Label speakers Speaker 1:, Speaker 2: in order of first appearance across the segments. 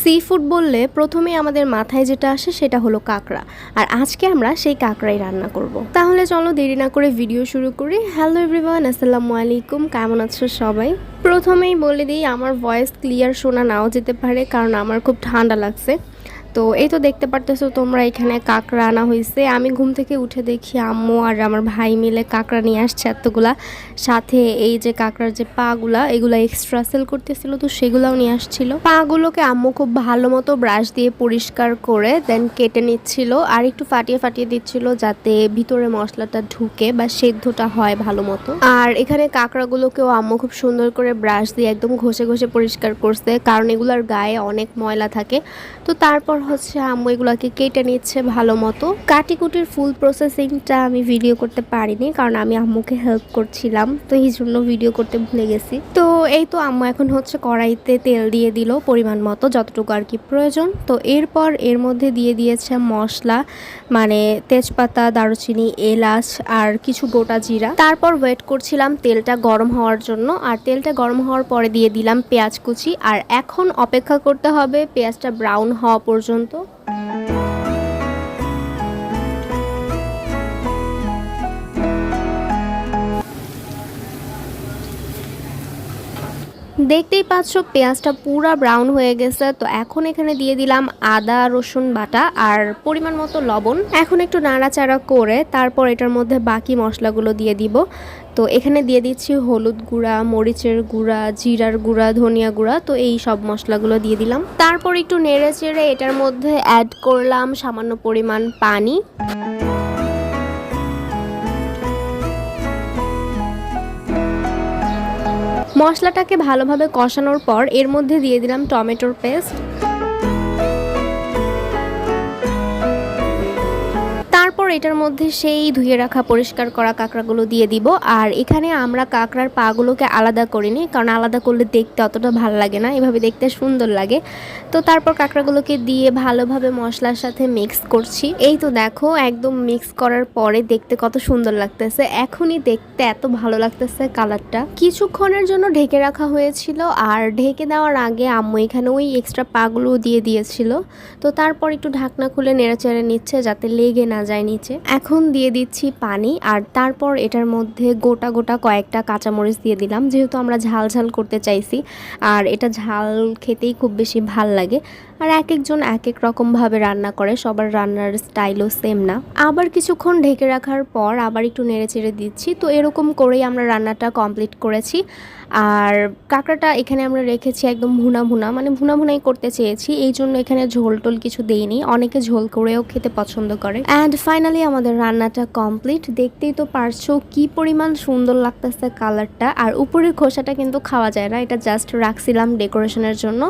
Speaker 1: Sea food বললে প্রথমেই আমাদের মাথায় যেটা আসে সেটা হলো কাঁকড়া। আর আজকে আমরা সেই কাঁকড়াই রান্না করব। তাহলে চলো দেরি না করে ভিডিও শুরু করি। হ্যালো এভরিওয়ান, আসসালামু আলাইকুম, কেমন আছো সবাই? প্রথমেই বলে দিই, আমার ভয়েস ক্লিয়ার শোনা নাও যেতে পারে, কারণ আমার খুব ঠান্ডা লাগছে। তো এই তো দেখতে পারতেছো তোমরা, এখানে কাঁকড়া আনা হয়েছে। আমি ঘুম থেকে উঠে দেখি আম্মু আর আমার ভাই মিলে কাঁকড়া নিয়ে আসছে এতগুলা। সাথে এই যে কাঁকড়ার যে পাগুলা, এগুলা এক্সট্রা সেল করতেছিল, তো সেগুলাও নিয়ে আসছিল। পাগুলোকে আম্মু খুব ভালো মতো ব্রাশ দিয়ে পরিষ্কার করে দেন কেটে নিচ্ছিল, আর একটু ফাটিয়ে ফাটিয়ে দিচ্ছিল যাতে ভিতরে মশলাটা ঢুকে বা সেদ্ধটা হয় ভালো মতো। আর এখানে কাঁকড়াগুলোকেও আম্মু খুব সুন্দর করে ব্রাশ দিয়ে একদম ঘষে ঘষে পরিষ্কার করছে, কারণ এগুলার গায়ে অনেক ময়লা থাকে। তো তারপর হচ্ছে আম্মু এগুলাকে কেটে নিচ্ছে ভালো মতো। কাটিকুটির ফুল প্রসেসিংটা আমি ভিডিও করতে পারিনি, কারণ আমি আম্মুকে হেল্প করছিলাম, তো এই জন্য ভিডিও করতে ভুলে গেছি। তো এই তো আম্মু এখন হচ্ছে কড়াইতে তেল দিয়ে দিল পরিমাণ মতো, যতটুকু আর কি প্রয়োজন। তো এরপর এর মধ্যে দিয়ে দিয়েছে মশলা, মানে তেজপাতা, দারুচিনি, এলাচ আর কিছু গোটা জিরা। তারপর ওয়েট করছিলাম তেলটা গরম হওয়ার জন্য, আর তেলটা গরম হওয়ার পরে দিয়ে দিলাম পেঁয়াজ কুচি। আর এখন অপেক্ষা করতে হবে পেঁয়াজটা ব্রাউন হওয়া পর্যন্ত। দেখতেই পাচ্ছ পেঁয়াজটা পুরা ব্রাউন হয়ে গেছে। তো এখন এখানে দিয়ে দিলাম আদা রসুন বাটা আর পরিমাণ মতো লবণ। এখন একটু নাড়াচাড়া করে তারপর এটার মধ্যে বাকি মশলাগুলো দিয়ে দিব। তো এখানে দিয়ে দিচ্ছি হলুদ গুঁড়া, মরিচের গুঁড়া, জিরার গুঁড়া, ধনিয়া গুঁড়া। তো এই সব মশলাগুলো দিয়ে দিলাম। তারপর একটু নেড়ে চেড়ে এটার মধ্যে অ্যাড করলাম সামান্য পরিমাণ পানি। মশলাটাকে ভালোভাবে কষানোর পর এর মধ্যে দিয়ে দিলাম টমেটোর পেস্ট। তারপর এটার মধ্যে সেই ধুয়ে রাখা পরিষ্কার করা কাঁকড়াগুলো দিয়ে দিব। আর এখানে আমরা কাঁকড়ার পাগুলোকে আলাদা করিনি, কারণ আলাদা করলে দেখতে অতটা ভালো লাগে না, এভাবে দেখতে সুন্দর লাগে। তো তারপর কাঁকড়াগুলোকে দিয়ে ভালোভাবে মশলার সাথে মিক্স করছি। এই তো দেখো, একদম মিক্স করার পরে দেখতে কত সুন্দর লাগতেছে। এখনই দেখতে এত ভালো লাগতেছে কালারটা। কিছুক্ষণের জন্য ঢেকে রাখা হয়েছিল, আর ঢেকে দেওয়ার আগে আম্মু এখানে ওই এক্সট্রা পাগুলো দিয়ে দিয়েছিল। তো তারপর একটু ঢাকনা খুলে নেড়েচেড়ে নিচ্ছে যাতে লেগে না যায় নিচে। এখন দিয়ে দিচ্ছি পানি, আর তারপর এটার মধ্যে গোটা গোটা কয়েকটা কাঁচামরিচ দিয়ে দিলাম, যেহেতু আমরা ঝাল ঝাল করতে চাইছি। আর এটা ঝাল খেতেই খুব বেশি ভাল লাগে। আর এক একজন এক এক রকমভাবে রান্না করে, সবার রান্নার স্টাইলও সেম না। আবার কিছুক্ষণ ঢেকে রাখার পর আবার একটু নেড়ে চেড়ে দিচ্ছি। তো এরকম করেই আমরা রান্নাটা কমপ্লিট করেছি। আর কাঁকড়াটা এখানে আমরা রেখেছি একদম ভুনা ভুনা, মানে ভুনা ভুনাই করতে চেয়েছি, এই জন্য এখানে ঝোল টোল কিছু দেইনি। অনেকে ঝোল করেও খেতে পছন্দ করে। অ্যান্ড ফাইনালি আমাদের রান্নাটা কমপ্লিট। দেখতেই তো পারছো কি পরিমাণ সুন্দর লাগতেছে কালারটা। আর উপরের খোসাটা কিন্তু খাওয়া যায় না, এটা জাস্ট রাখছিলাম ডেকোরেশনের জন্য।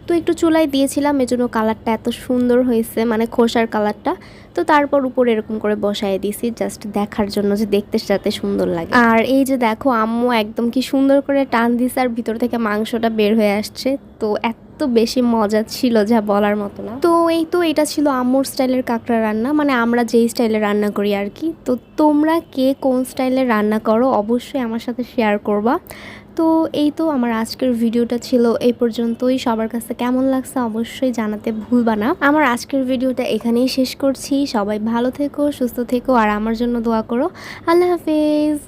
Speaker 1: তো একটু চুলায় দিয়েছিলাম, এজন্য কালারটা এত সুন্দর হয়েছে, মানে খোসার কালারটা। তো তারপর উপরে এরকম করে বসায় দিয়েছি জাস্ট দেখার জন্য যে দেখতে যাতে সুন্দর লাগে। আর এই যে দেখো আম্মু একদম কি সুন্দর করে টান দিছে, আর ভিতর থেকে মাংসটা বের হয়ে আসছে। তো এত বেশি মজা ছিল যা বলার মতো না। তো এই তো এটা ছিল আম্মুর স্টাইলের কাঁকড়া রান্না, মানে আমরা যেই স্টাইলে রান্না করি আর কি। তো তোমরা কে কোন স্টাইলে রান্না করো অবশ্যই আমার সাথে শেয়ার করবা। তো এই তো আমার আজকের ভিডিওটা ছিল এই পর্যন্তই। সবার কাছে কেমন লাগছে অবশ্যই জানাতে ভুলবা না। আমার আজকের ভিডিওটা এখানেই শেষ করছি। সবাই ভালো থেকো, সুস্থ থেকো, আর আমার জন্য দোয়া করো। আল্লাহ হাফেজ।